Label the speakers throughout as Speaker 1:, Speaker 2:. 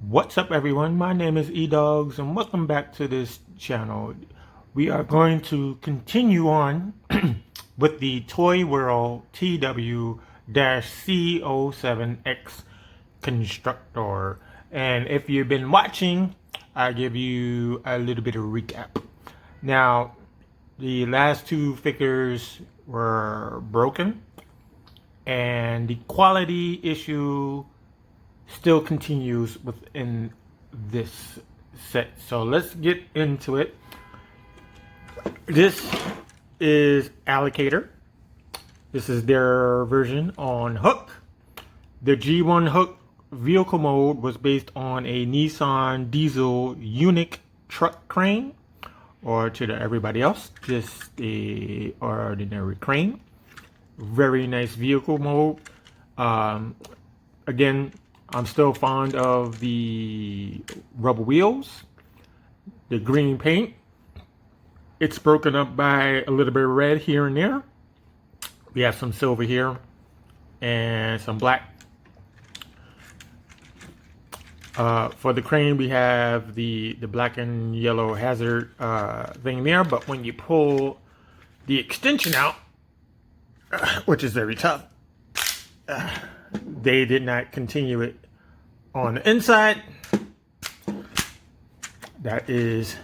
Speaker 1: What's up everyone, my name is eDogs and welcome back to this channel. We are going to continue on with the Toyworld TW-CO7X Constructor. And if you've been watching, I'll give you a little bit of recap. Now, the last two figures were broken and the quality issue still continues within this set. So let's get into it. This is Allocator. This is their version on hook. The G1 hook vehicle mode was based on a Nissan diesel unique truck crane, or to everybody else, just a ordinary crane. Very nice vehicle mode. Again, I'm still fond of the rubber wheels, the green paint. It's broken up by a little bit of red here and there. We have some silver here and some black. For the crane, we have the black and yellow hazard thing there, but when you pull the extension out, which is very tough, they did not continue it on the inside. That is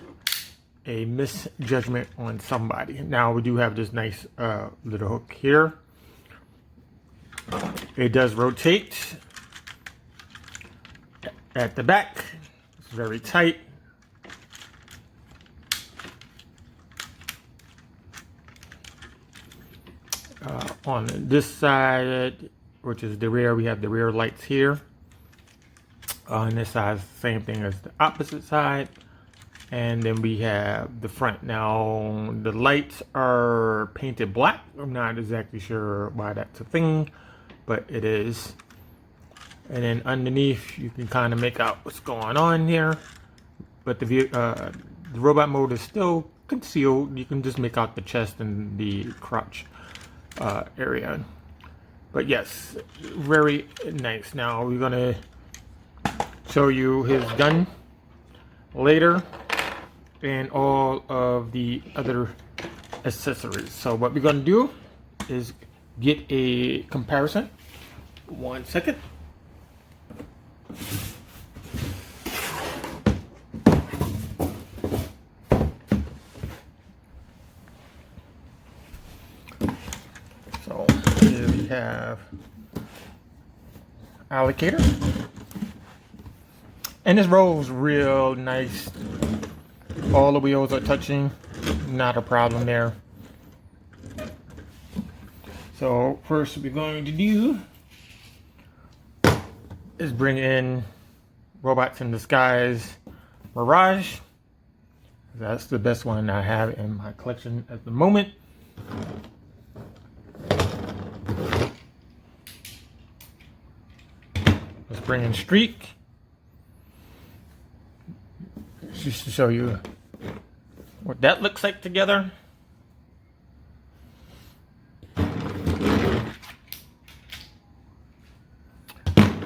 Speaker 1: a misjudgment on somebody. Now we do have this nice little hook here. It does rotate at the back. It's very tight. On this side, which is the rear, we have the rear lights here. On this side, same thing as the opposite side. And then we have the front. Now, the lights are painted black. I'm not exactly sure why that's a thing, but it is. And then underneath, you can kind of make out what's going on here. But the robot mode is still concealed. You can just make out the chest and the crotch area. But yes, very nice. Now we're gonna show you his gun later and all of the other accessories. So what we're gonna do is get a comparison. 1 second. So here we have Allocator, and this rolls real nice. All the wheels are touching, not a problem there. So first we're going to do is bring in Robots in Disguise Mirage. That's the best one I have in my collection at the moment. Let's bring in Streak, just to show you what that looks like together.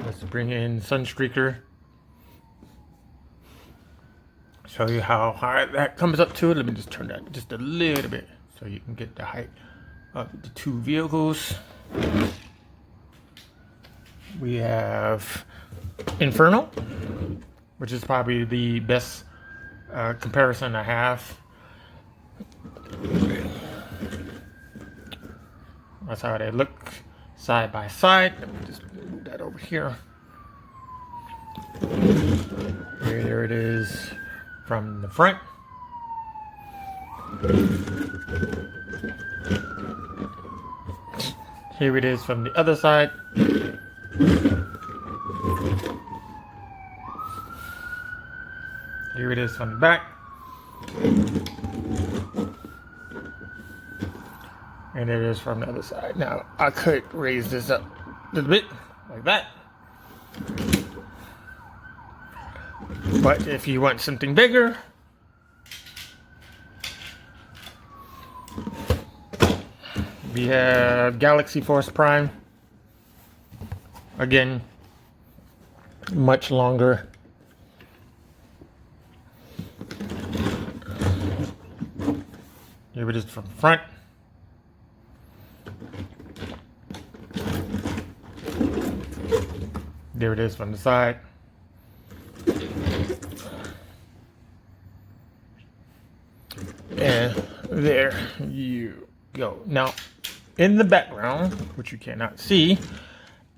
Speaker 1: Let's bring in Sunstreaker. Show you how high that comes up to. Let me just turn that just a little bit so you can get the height of the two vehicles. We have Inferno, which is probably the best comparison I have. That's how they look side by side. Let me just move that over here. Here it is from the front. Here it is from the other side. Here it is from the back. And it is from the other side. Now, I could raise this up a little bit, like that. But if you want something bigger, we have Galaxy Force Prime. Again, much longer this from the front. There it is from the side. And there you go. Now, in the background, which you cannot see,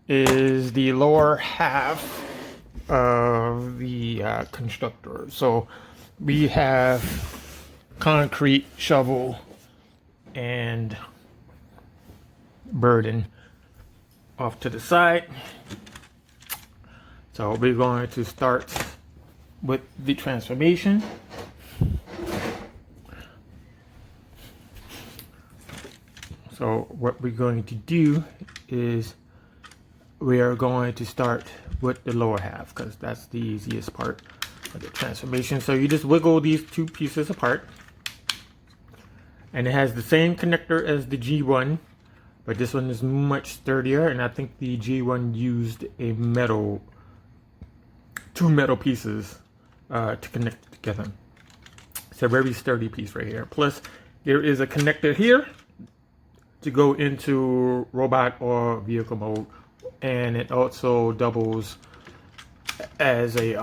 Speaker 1: is the lower half of the Constructor. So we have concrete, shovel, and burden off to the side. So we're going to start with the transformation. So what we're going to do is we are going to start with the lower half because that's the easiest part of the transformation. So you just wiggle these two pieces apart, and it has the same connector as the G1, but this one is much sturdier, and I think the G1 used a metal, two metal pieces to connect together. It's a very sturdy piece right here. Plus there is a connector here to go into robot or vehicle mode, and it also doubles as a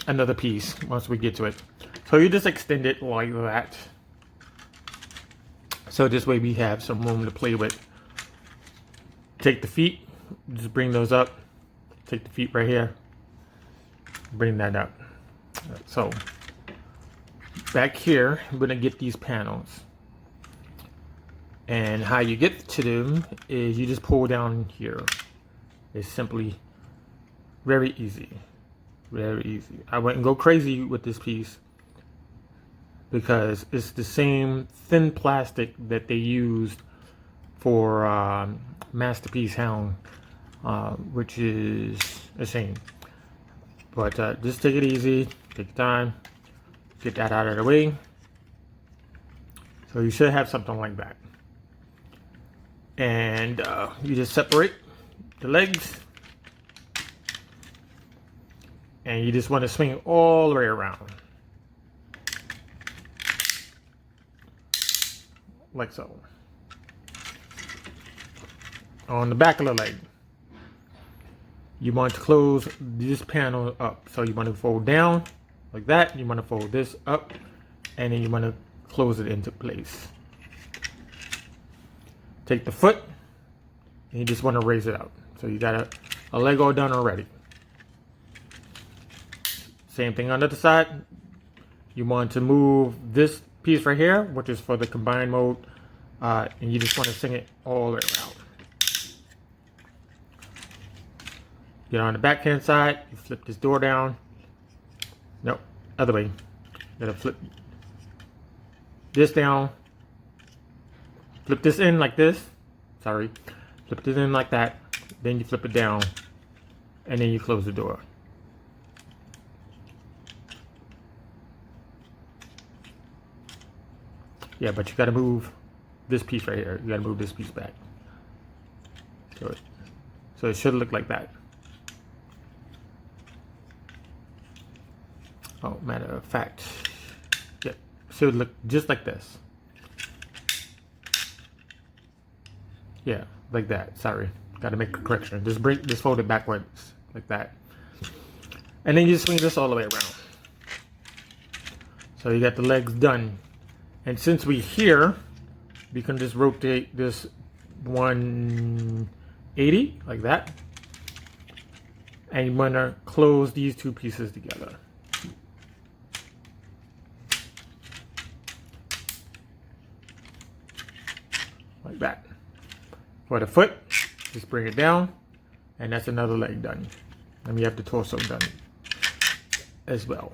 Speaker 1: another piece once we get to it. So you just extend it like that, so this way we have some room to play with. Take the feet, just bring those up. Take the feet right here, bring that up. So back here I'm gonna get these panels. And how you get to them is you just pull down here. It's simply very easy. Very easy. I wouldn't go crazy with this piece because it's the same thin plastic that they used for Masterpiece Hound, which is a shame. But just take it easy, take your time, get that out of the way. So you should have something like that. And you just separate the legs, and you just want to swing it all the way around like so. On the back of the leg, you want to close this panel up. So you want to fold down like that, you want to fold this up, and then you want to close it into place. Take the foot, and you just want to raise it out. So you got a leg all done already. Same thing on the other side. You want to move this piece right here, which is for the combined mode, and you just want to swing it all the way around. Get on the backhand side, you flip this door down. No, other way. You gotta flip this down. Flip this in like this. Sorry. Flip this in like that. Then you flip it down. And then you close the door. Yeah, but you gotta move this piece right here. You gotta move this piece back. So it should look like that. Oh, matter of fact. Yeah, should look just like this. Yeah, like that. Sorry, got to make a correction. Just fold it backwards like that, and then you swing this all the way around. So you got the legs done, and since we're here, we can just rotate this 180 like that, and you want to close these two pieces together. Like that. For the foot, just bring it down, and that's another leg done. And we have the torso done as well.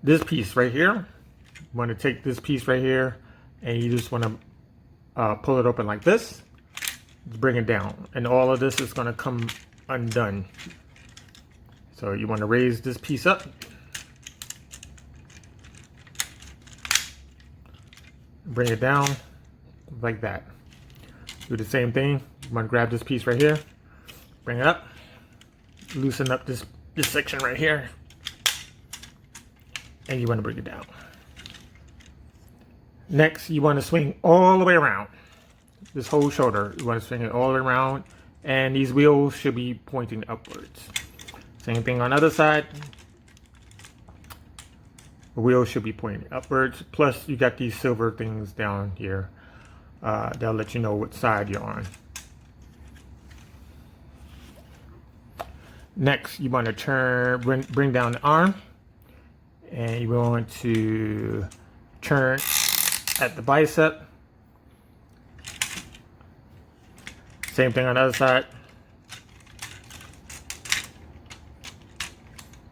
Speaker 1: This piece right here, you want to take this piece right here, and you just want to pull it open like this. Just bring it down, and all of this is going to come undone. So you want to raise this piece up, bring it down like that. Do the same thing. You want to grab this piece right here, bring it up, loosen up this section right here, and you want to bring it down. Next, you want to swing all the way around. This whole shoulder, you want to swing it all the way around. And these wheels should be pointing upwards. Same thing on the other side. The wheels should be pointing upwards. Plus, you got these silver things down here. They'll let you know what side you're on. Next, you want to bring down the arm. And you want to turn at the bicep. Same thing on the other side.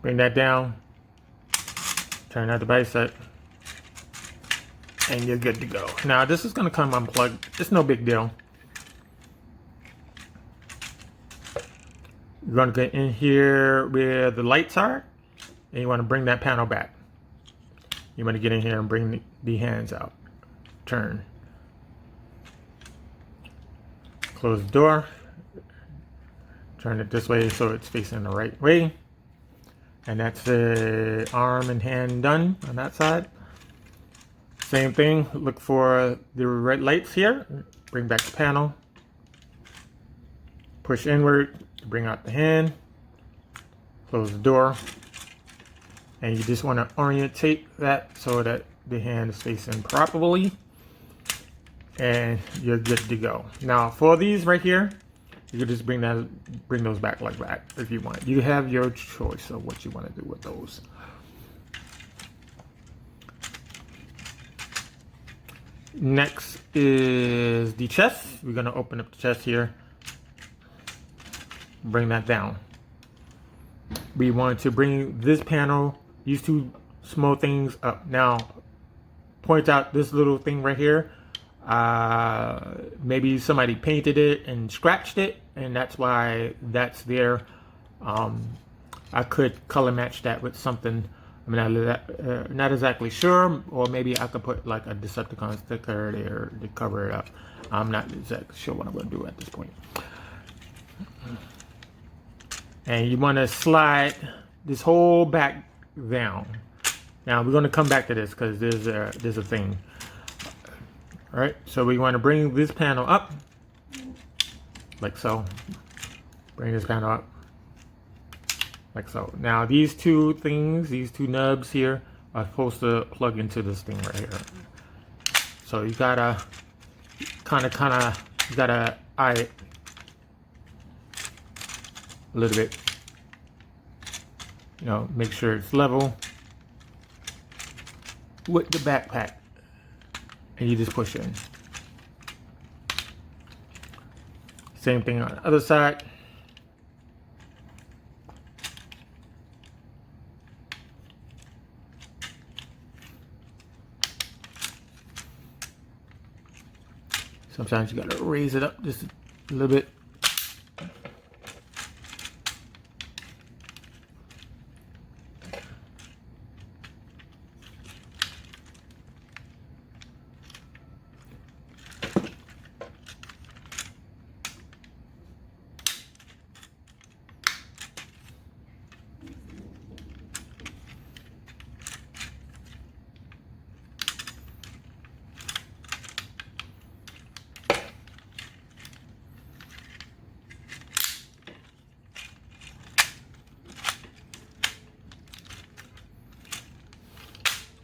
Speaker 1: Bring that down. Turn at the bicep. And you're good to go. Now this is going to come unplugged. It's no big deal. You're going to get in here where the lights are. And you want to bring that panel back. You want to get in here and bring the hands out. Turn. Close the door. Turn it this way so it's facing the right way. And that's the arm and hand done on that side. Same thing, look for the red lights here. Bring back the panel. Push inward to bring out the hand. Close the door. And you just want to orientate that so that the hand is facing properly. And you're good to go. Now for these right here, you can just bring those back like that if you want. You have your choice of what you want to do with those. Next is the chest. We're going to open up the chest here. Bring that down. We want to bring this panel, these two small things up. Now, point out this little thing right here. Maybe somebody painted it and scratched it, and that's why that's there. I could color match that with something. I'm not exactly sure, or maybe I could put like a Decepticon sticker there to cover it up. I'm not exactly sure what I'm going to do at this point. And you want to slide this whole back down. Now we're going to come back to this because there's a thing. All right, so we want to bring this panel up, like so. Bring this panel up, like so. Now these two things, these two nubs here, are supposed to plug into this thing right here. So you gotta kind of, you gotta eye it a little bit. You know, make sure it's level with the backpack. And you just push in. Same thing on the other side. Sometimes you gotta raise it up just a little bit.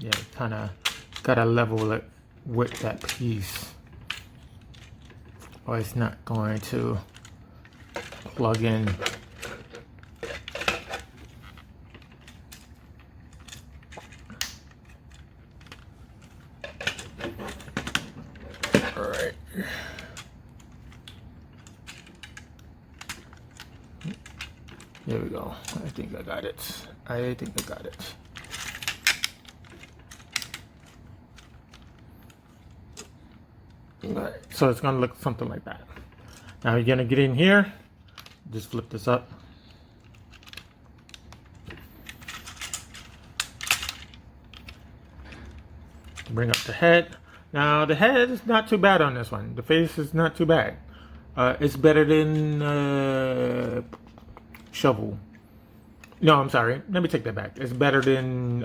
Speaker 1: Yeah, kind of gotta level it with that piece, or it's not going to plug in. All right. There we go. I think I got it. I think I got it. Alright, so it's gonna look something like that. Now you're gonna get in here, just flip this up. Bring up the head. Now the head is not too bad on this one. The face is not too bad. It's better than shovel. No, I'm sorry. Let me take that back. It's better than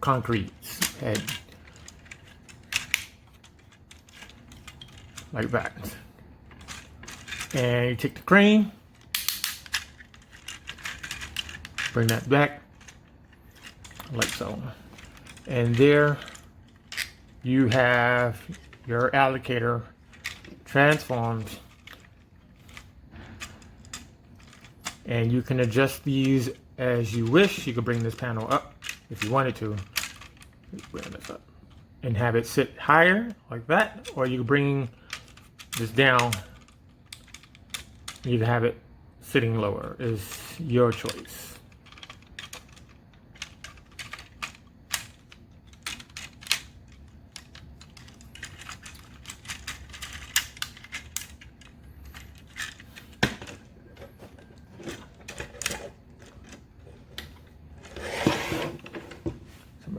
Speaker 1: concrete's head. like that. And you take the crane, bring that back like so. And there you have your allocator transformed. And you can adjust these as you wish. You could bring this panel up if you wanted to. Bring this up and have it sit higher like that, or you can bring this down. You can have it sitting lower. Is your choice.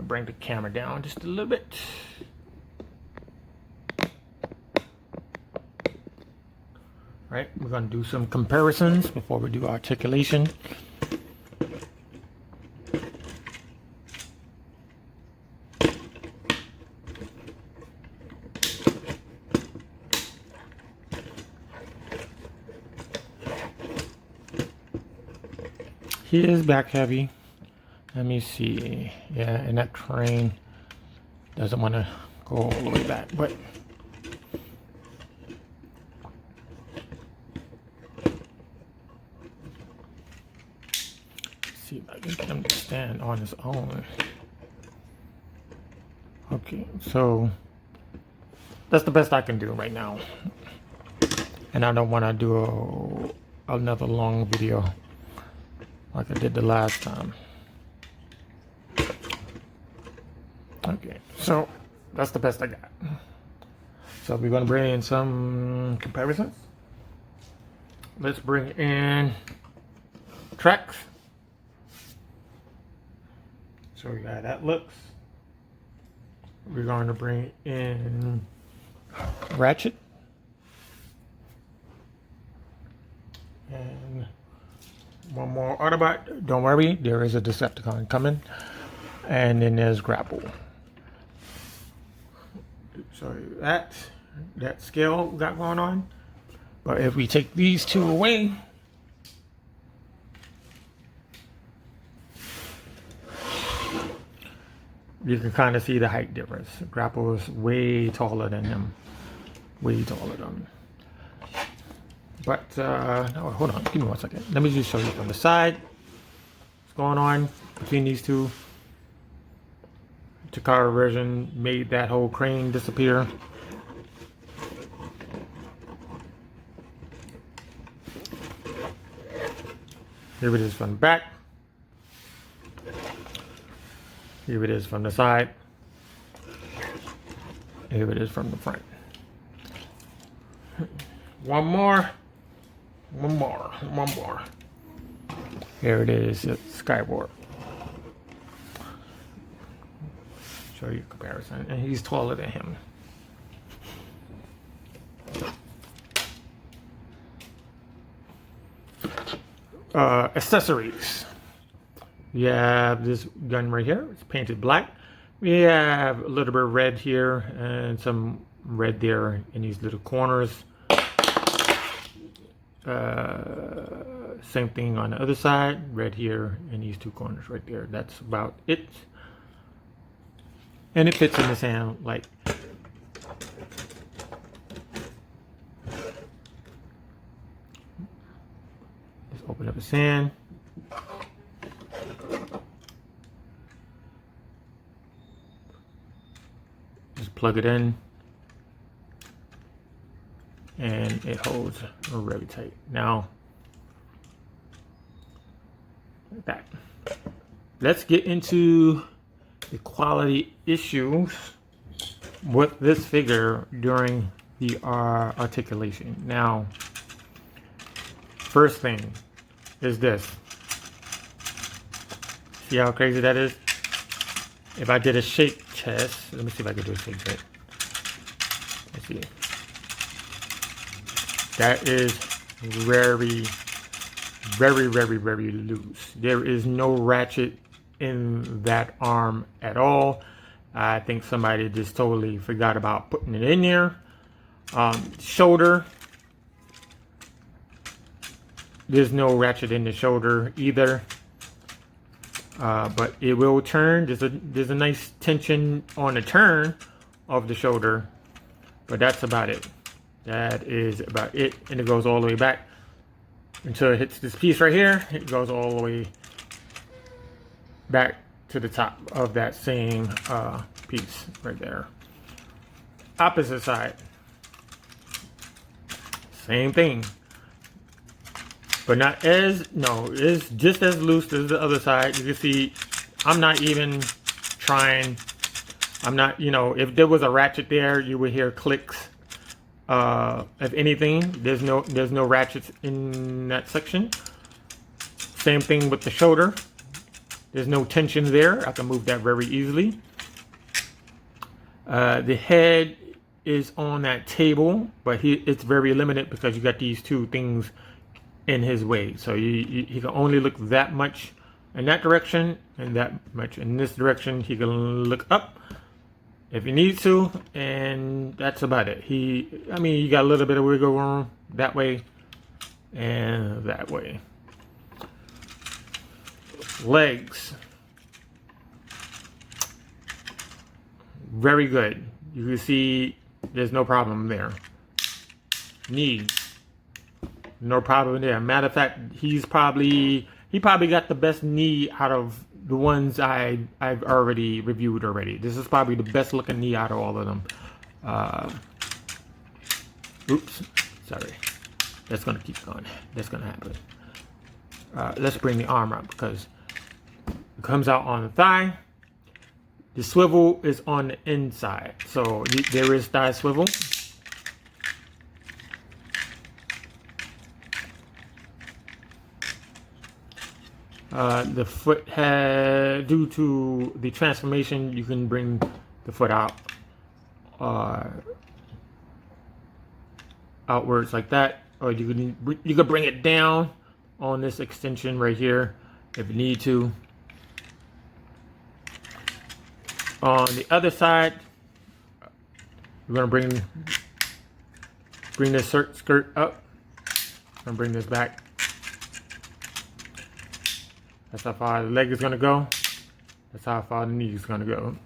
Speaker 1: Bring the camera down just a little bit. Right, we're going to do some comparisons before we do articulation. He is back heavy. Let me see. Yeah, and that crane doesn't want to go all the way back, but let's see if I can get him to stand on his own. Okay, so that's the best I can do right now. And I don't want to do another long video like I did the last time. Okay, so that's the best I got. So we're going to bring in some comparisons. Let's bring in tracks. Show you how that looks. We're going to bring in ratchet. And one more Autobot. Don't worry, there is a Decepticon coming. And then there's grapple. So that scale we got going on. But if we take these two away, you can kind of see the height difference. Grapple is way taller than him. Way taller than him. But, no, hold on, give me 1 second. Let me just show you from the side what's going on between these two. Takara version made that whole crane disappear. Here it is from the back. Here it is from the side. Here it is from the front. One more. Here it is, Skyward. Show you a comparison, and he's taller than him. Accessories. We have this gun right here. It's painted black. We have a little bit of red here and some red there in these little corners. Same thing on the other side. Red here in these two corners right there. That's about it. And it fits in his hand like just open up his hand. Just plug it in. And it holds really tight. Now, like that. Let's get into the quality issues with this figure during the articulation. Now, first thing is this. See how crazy that is? If I did a shape test, let me see if I can do a shape test. Let's see. That is very, very, very, very loose. There is no ratchet in that arm at all. I think somebody just totally forgot about putting it in there. Shoulder, there's no ratchet in the shoulder either, but it will turn. There's a nice tension on the turn of the shoulder, but that's about it. That is about it, and it goes all the way back until it hits this piece right here. It goes all the way back to the top of that same piece right there. Opposite side, same thing, but not as, no, it's just as loose as the other side. You can see I'm not even trying. I'm not, you know, if there was a ratchet there, you would hear clicks. If anything, there's no ratchets in that section. Same thing with the shoulder. There's no tension there. I can move that very easily. The head is on that table, but it's very limited because you got these two things in his way. So he can only look that much in that direction and that much in this direction. He can look up if he needs to, and that's about it. I mean, you got a little bit of wiggle room that way and that way. Legs, very good. You can see there's no problem there. Knee, no problem there. Matter of fact, he probably got the best knee out of the ones I've already reviewed already. This is probably the best looking knee out of all of them. Oops, sorry. That's gonna keep going. That's gonna happen. Let's bring the arm up because it comes out on the thigh. The swivel is on the inside, so there is thigh swivel. The foot had, due to the transformation, you can bring the foot out outwards like that, or you could bring it down on this extension right here if you need to. On the other side, we're gonna bring this skirt up and bring this back. That's how far the leg is gonna go. That's how far the knee is gonna go.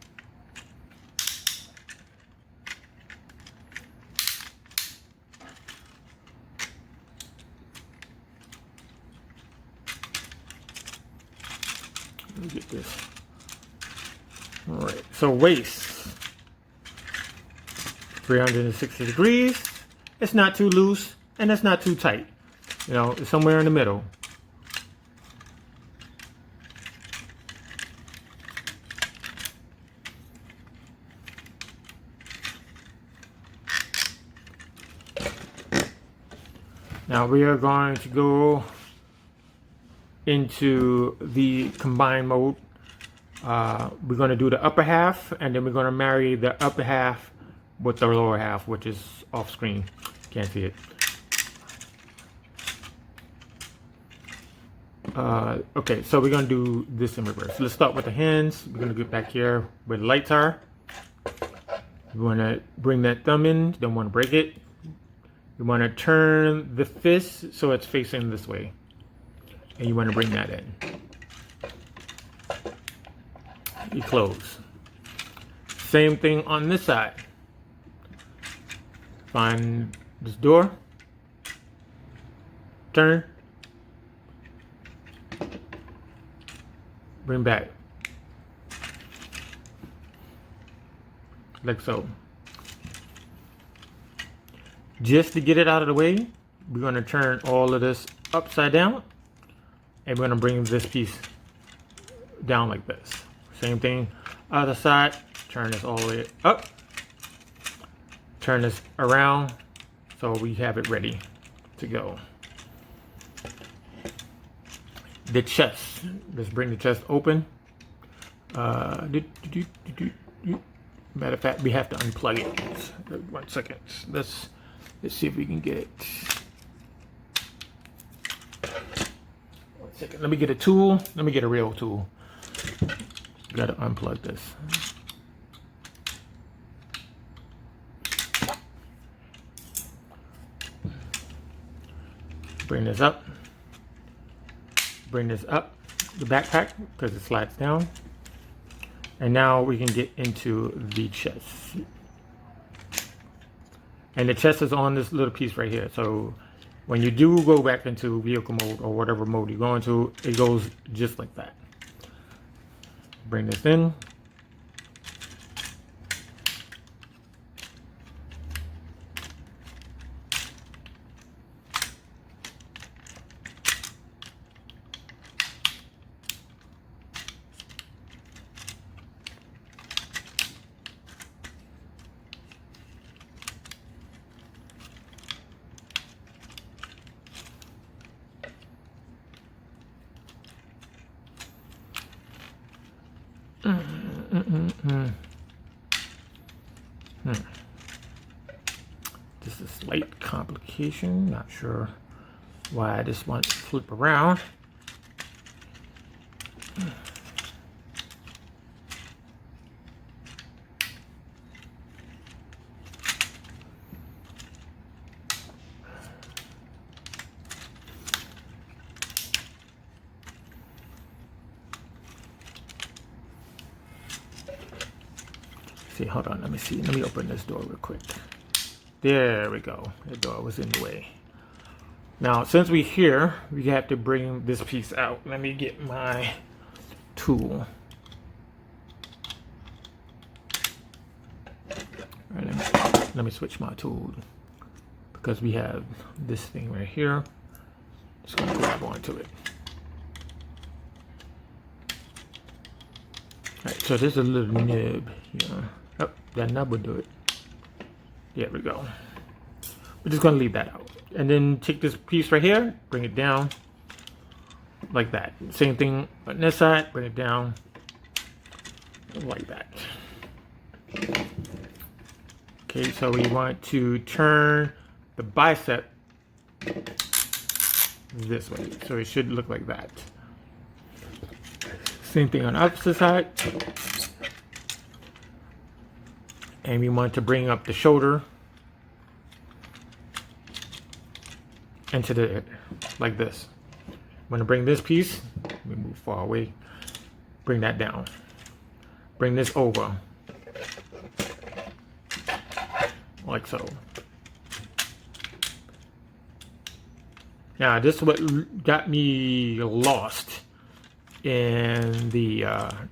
Speaker 1: Let me get this. All right, so waist, 360 degrees. It's not too loose and it's not too tight. You know, it's somewhere in the middle. Now we are going to go into the combine mode. We're going to do the upper half, and then we're going to marry the upper half with the lower half, which is off screen. Can't see it. Okay, so we're going to do this in reverse. Let's start with the hands. We're going to get back here where the lights are. You want to bring that thumb in, don't want to break it. You want to turn the fist so it's facing this way, and you want to bring that in. You close. Same thing on this side. Find this door. Turn. Bring back. Like so. Just to get it out of the way, we're going to turn all of this upside down, and we're going to bring this piece down like this. Same thing, other side, turn this all the way up, turn this around so we have it ready to go. The chest, let's bring the chest open. Matter of fact, we have to unplug it. 1 second, let's see if we can get it. 1 second, let me get a tool, let me get a real tool. Gotta unplug this. bring this up. Bring this up the backpack because it slides down. And now we can get into the chest. And the chest is on this little piece right here. So when you do go back into vehicle mode or whatever mode you go into, it goes just like that. Bring this in. Just a slight complication. Not sure why this wants to flip around. See, hold on, let me see. Let me open this door real quick. There we go. The door was in the way. Now, since we're here, we have to bring this piece out. Let me get my tool. All right, let me switch my tool because we have this thing right here. Just gonna grab onto it. All right, so there's a little nib here. Oh, that nub will do it. There we go. We're just gonna leave that out. And then take this piece right here, bring it down like that. Same thing on this side, bring it down like that. Okay, so we want to turn the bicep this way. So it should look like that. Same thing on the opposite side. And we want to bring up the shoulder into the, like this. I'm gonna bring this piece, let me move far away, bring that down. Bring this over, like so. Now this is what got me lost in the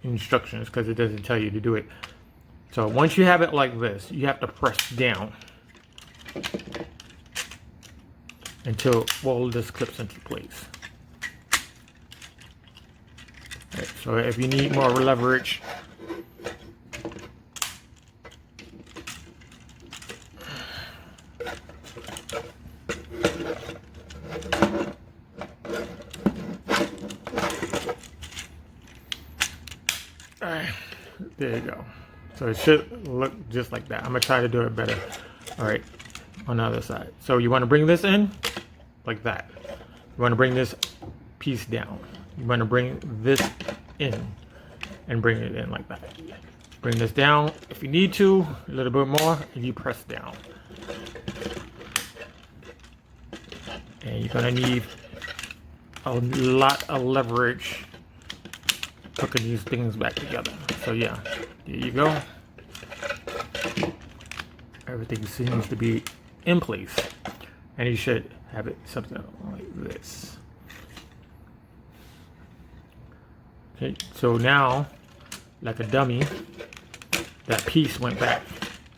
Speaker 1: instructions because it doesn't tell you to do it. So once you have it like this, you have to press down until all this clips into place. Right, so if you need more leverage, alright, there you go. So it should look just like that. I'm gonna try to do it better. All right, on the other side. So you want to bring this in like that. You want to bring this piece down. You want to bring this in and bring it in like that. Bring this down if you need to, a little bit more, and you press down. And you're gonna need a lot of leverage hooking these things back together. So yeah, there you go. Everything seems to be in place, and you should have it something like this. Okay, so now, like a dummy, that piece went back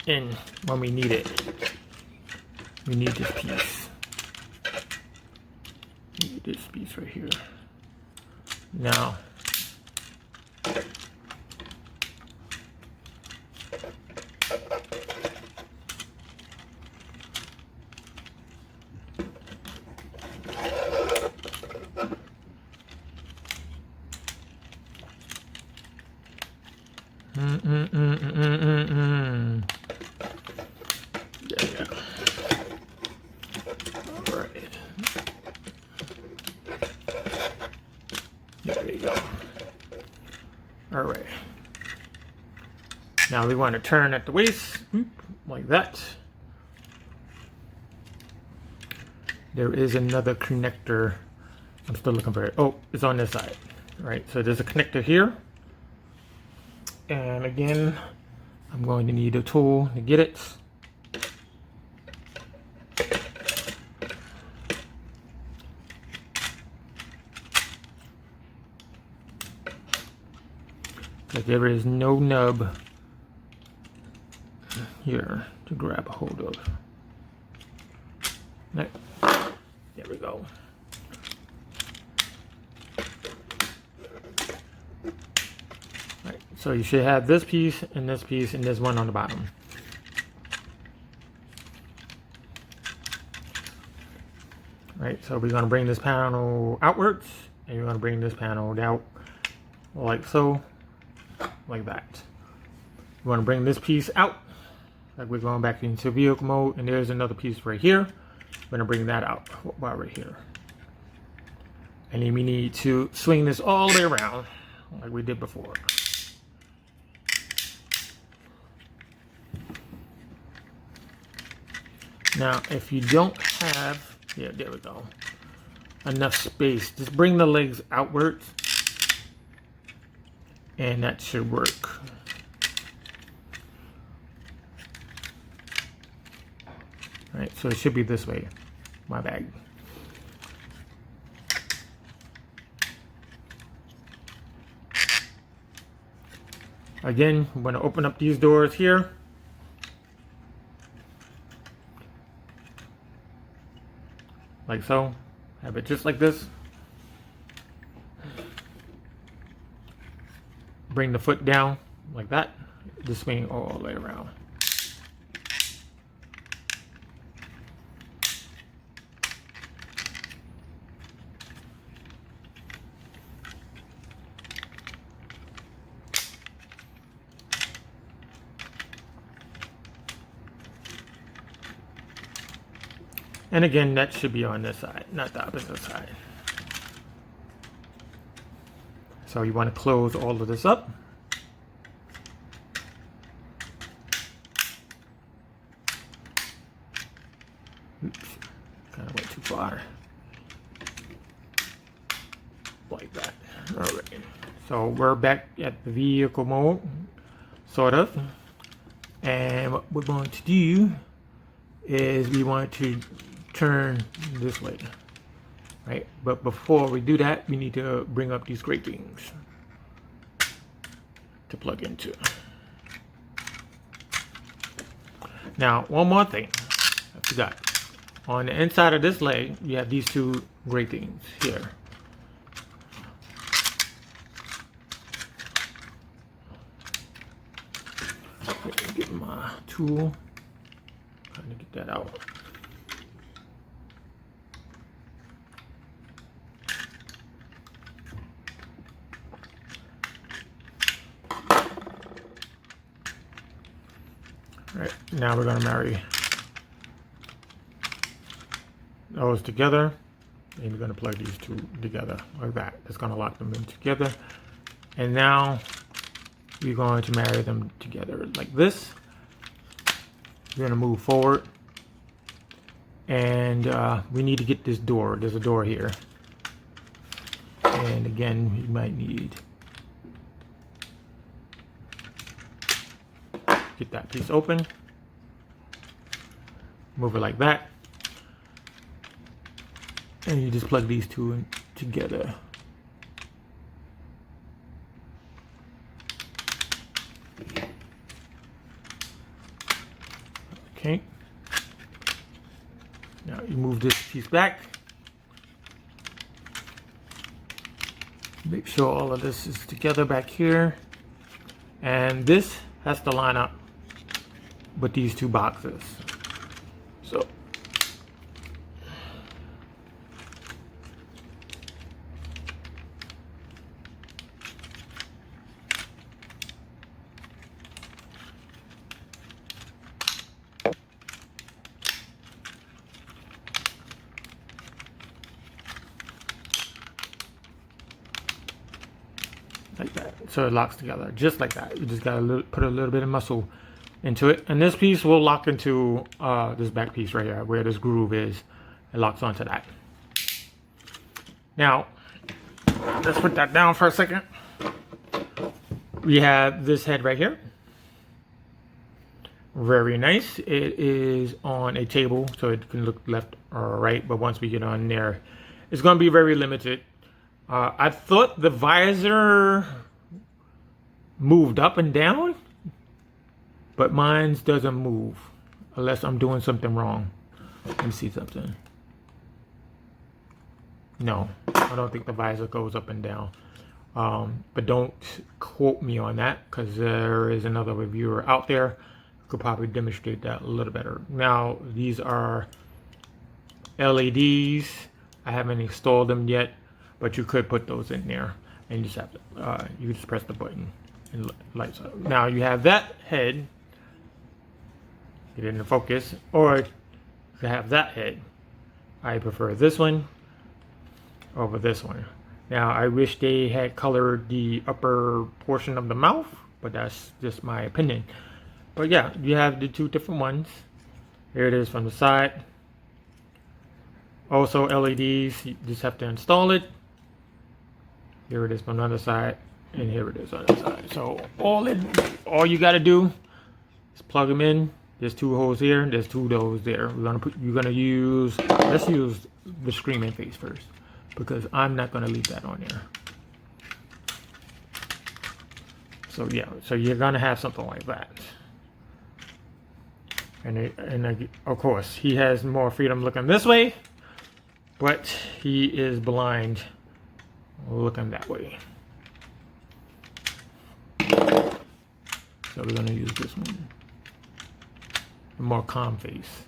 Speaker 1: in when we need it. We need this piece. We need this piece right here. Now, yeah. All right. There you go. All right. Now we want to turn at the waist, like that. there is another connector. I'm still looking for it. Oh, it's on this side. Right, so there's a connector here. And again, I'm going to need a tool to get it. Because there is no nub here to grab a hold of. Right. There we go. Right. So you should have this piece and this one on the bottom. Right. So we're going to bring this panel outwards, and you're going to bring this panel out like so. Like that. You want to bring this piece out, like we're going back into vehicle mode, and there's another piece right here. We're going to bring that out while we're here. And then we need to swing this all the way around, like we did before. Now, if you don't have, yeah, there we go, enough space, just bring the legs outwards. And that should work. Right, so it should be this way. My bag. Again, I'm going to open up these doors here. Like so. Have it just like this. Bring the foot down like that, just swing all the way around. And again, that should be on this side, not the opposite side. So you want to close all of this up. Oops, kind of went too far. Like that. All right. So we're back at the vehicle mode, sort of. And what we're going to do is we want to turn this way. Right, but before we do that, we need to bring up these gratings to plug into. Now, one more thing I forgot. On the inside of this leg, you have these two gratings here. Get my tool, trying to get that out. Alright, now we're going to marry those together, and we're going to plug these two together like that. It's going to lock them in together. And now we're going to marry them together like this. We're going to move forward, and we need to get this door. There's a door here, and again, you might need get that piece open, move it like that, and you just plug these two in together. Okay, now you move this piece back, make sure all of this is together back here, and this has to line up with these two boxes. So like that, so it locks together just like that. You just gotta put a little bit of muscle into it, and this piece will lock into this back piece right here where this groove is. it locks onto that. Now, let's put that down for a second. We have this head right here. Very nice. It is on a table, so it can look left or right, but once we get on there, it's going to be very limited. I thought the visor moved up and down, but mine doesn't move unless I'm doing something wrong. Let me see something. No, I don't think the visor goes up and down. But don't quote me on that, because there is another reviewer out there who could probably demonstrate that a little better. Now, these are LEDs. I haven't installed them yet, but you could put those in there, and you just have to, you just press the button and lights up. Now you have that head, get it into focus, or you have that head. I prefer this one over this one. Now I wish they had colored the upper portion of the mouth, but that's just my opinion. But yeah, you have the two different ones. Here it is from the side. Also LEDs, you just have to install it. Here it is from the other side, and here it is on the other side. So all you got to do is plug them in. There's two holes here, there's two of those there. You're gonna use, let's use the screaming face first, because I'm not gonna leave that on there. So yeah, so you're gonna have something like that. And of course, he has more freedom looking this way, but he is blind looking that way. So we're gonna use this one. A more calm face.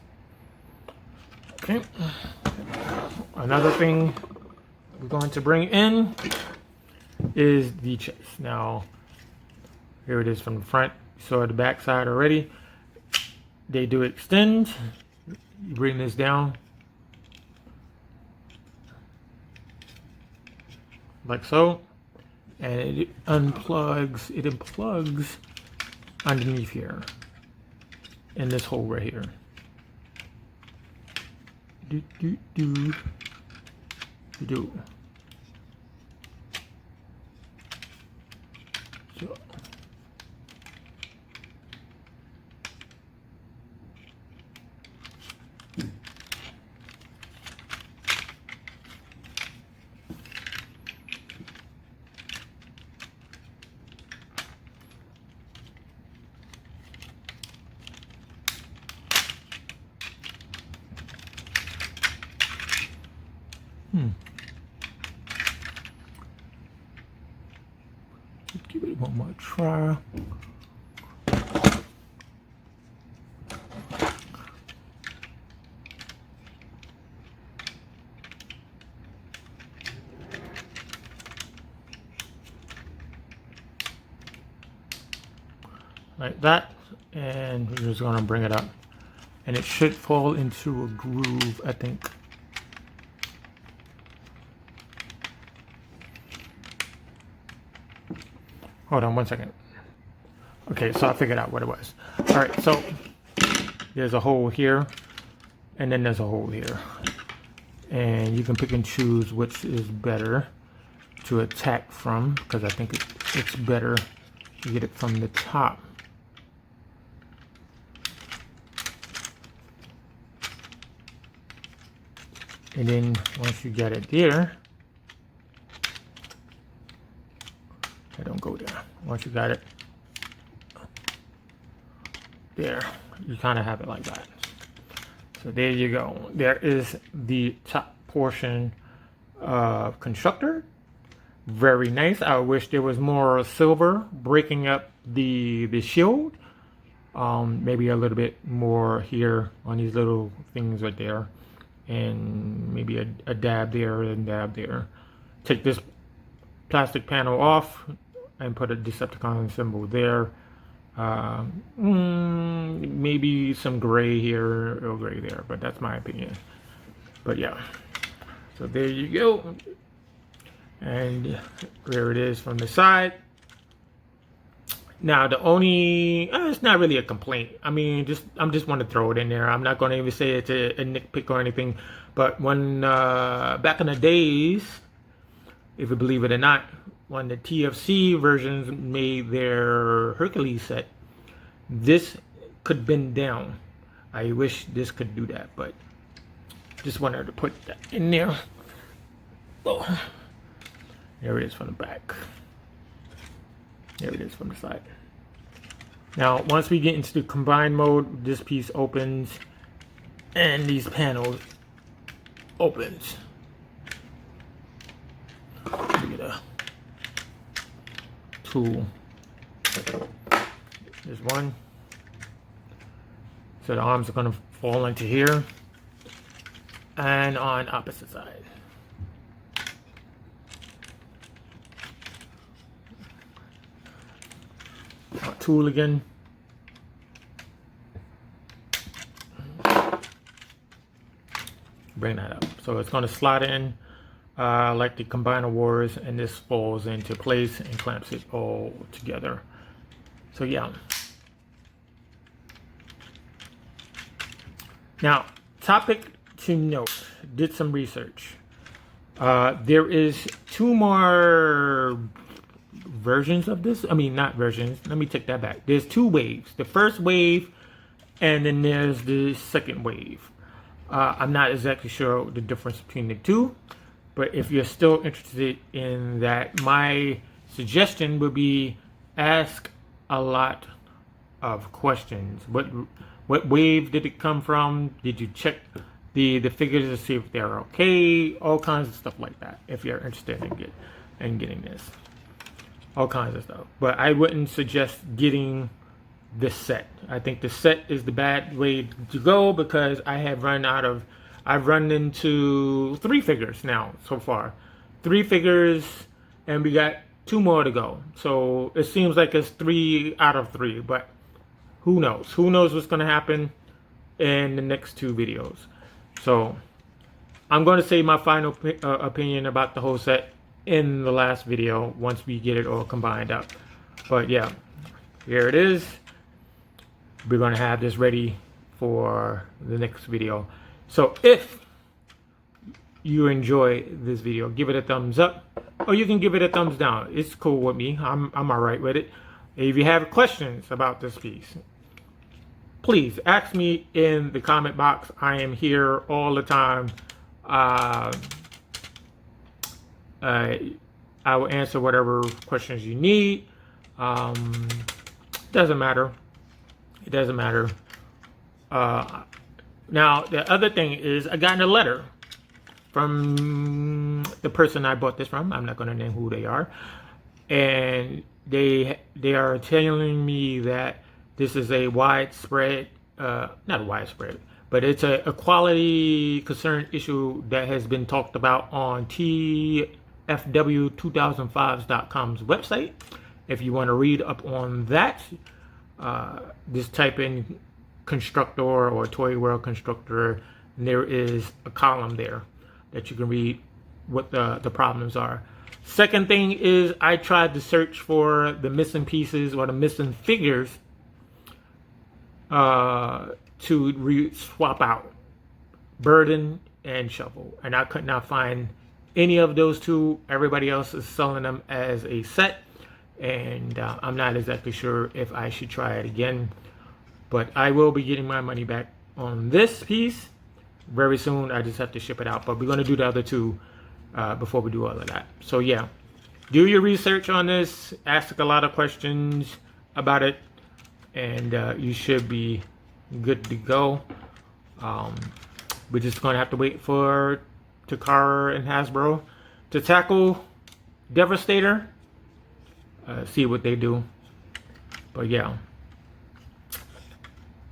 Speaker 1: Okay. Another thing we're going to bring in is the chest. Now, here it is from the front. You saw the back side already. They do extend. You bring this down like so, and it unplugs. It unplugs underneath here in this hole right here. Do. So. Let's give it one more try. Like that, and we're just gonna bring it up, and it should fall into a groove, I think. Hold on one second. Okay, so I figured out what it was. All right, so there's a hole here, and then there's a hole here. And you can pick and choose which is better to attack from, because I think it's better to get it from the top. And then once you get it there, don't go there. Once you got it there, you kind of have it like that. So there you go. There is the top portion of Constructor. Very nice. I wish there was more silver breaking up the shield. Maybe a little bit more here on these little things right there, and maybe a dab there and dab there. Take this plastic panel off and put a Decepticon symbol there. Maybe some gray here or gray there, but that's my opinion. But yeah, so there you go. And there it is from the side. Now the only, it's not really a complaint. I mean, I'm just want to throw it in there. I'm not going to even say it's a nitpick or anything, But when back in the days, if you believe it or not, when the TFC versions made their Hercules set, this could bend down. I wish this could do that, but just wanted to put that in there. Oh, there it is from the back. There it is from the side. Now, once we get into the combined mode, this piece opens and these panels opens. Get a tool. There's one. So the arms are going to fall into here and on opposite side. Tool again. Bring that up. So it's going to slide in like the combiner wars, and this falls into place and clamps it all together. So yeah. Now, topic to note. Did some research. There is 2 more versions of this. I mean, not versions. Let me take that back. There's 2 waves. The first wave, and then there's the second wave. I'm not exactly sure the difference between the 2, but if you're still interested in that, my suggestion would be ask a lot of questions. What wave did it come from? Did you check the figures to see if they're okay? All kinds of stuff like that. If you're interested in getting this. All kinds of stuff. But I wouldn't suggest getting this set. I think the set is the bad way to go, because I've run into 3 figures now so far. 3 figures, and we got 2 more to go. So it seems like it's 3 out of 3, but who knows? Who knows what's going to happen in the next 2 videos. So I'm going to say my final opinion about the whole set in the last video once we get it all combined up. But yeah, here it is. We're going to have this ready for the next video. So if you enjoy this video, give it a thumbs up, or you can give it a thumbs down. It's cool with me. I'm all right with it. If you have questions about this piece, please ask me in the comment box. I am here all the time. I will answer whatever questions you need. Doesn't matter. It doesn't matter. Now, the other thing is, I got a letter from the person I bought this from. I'm not going to name who they are. And they are telling me that this is a widespread, not widespread, but it's a quality concern issue that has been talked about on TW-CO7X's website. If you want to read up on that, just type in Constructor or Toyworld Constructor, and there is a column there that you can read what the problems are. Second thing is, I tried to search for the missing pieces or the missing figures to swap out Burden and Shovel, and I could not find any of those 2. Everybody else is selling them as a set, and I'm not exactly sure if I should try it again, but I will be getting my money back on this piece very soon. I just have to ship it out, but we're going to do the other 2 before we do all of that. So yeah, do your research on this, ask a lot of questions about it, and you should be good to go. We're just going to have to wait for Takara and Hasbro to tackle Devastator, see what they do. But yeah,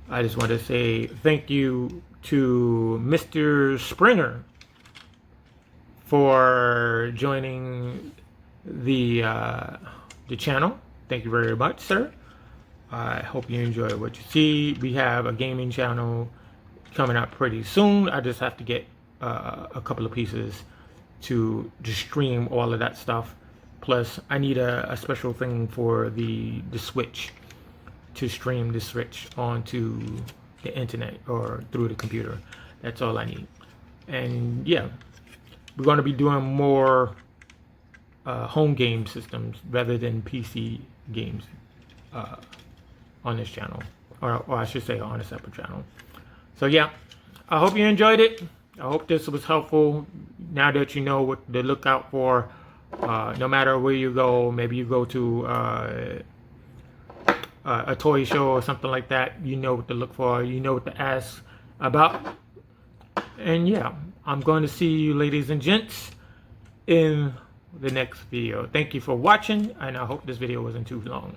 Speaker 1: I just want to say thank you to Mr. Springer for joining the channel. Thank you very much, sir. I hope you enjoy what you see. We have a gaming channel coming up pretty soon. I just have to get a couple of pieces to stream all of that stuff. Plus, I need a special thing for the Switch, to stream the Switch onto the internet or through the computer. That's all I need. And yeah, we're going to be doing more home game systems rather than PC games on this channel, or I should say on a separate channel. So yeah, I hope you enjoyed it. I hope this was helpful. Now that you know what to look out for, no matter where you go, maybe you go to a toy show or something like that, you know what to look for, you know what to ask about. And yeah, I'm going to see you, ladies and gents, in the next video. Thank you for watching, and I hope this video wasn't too long.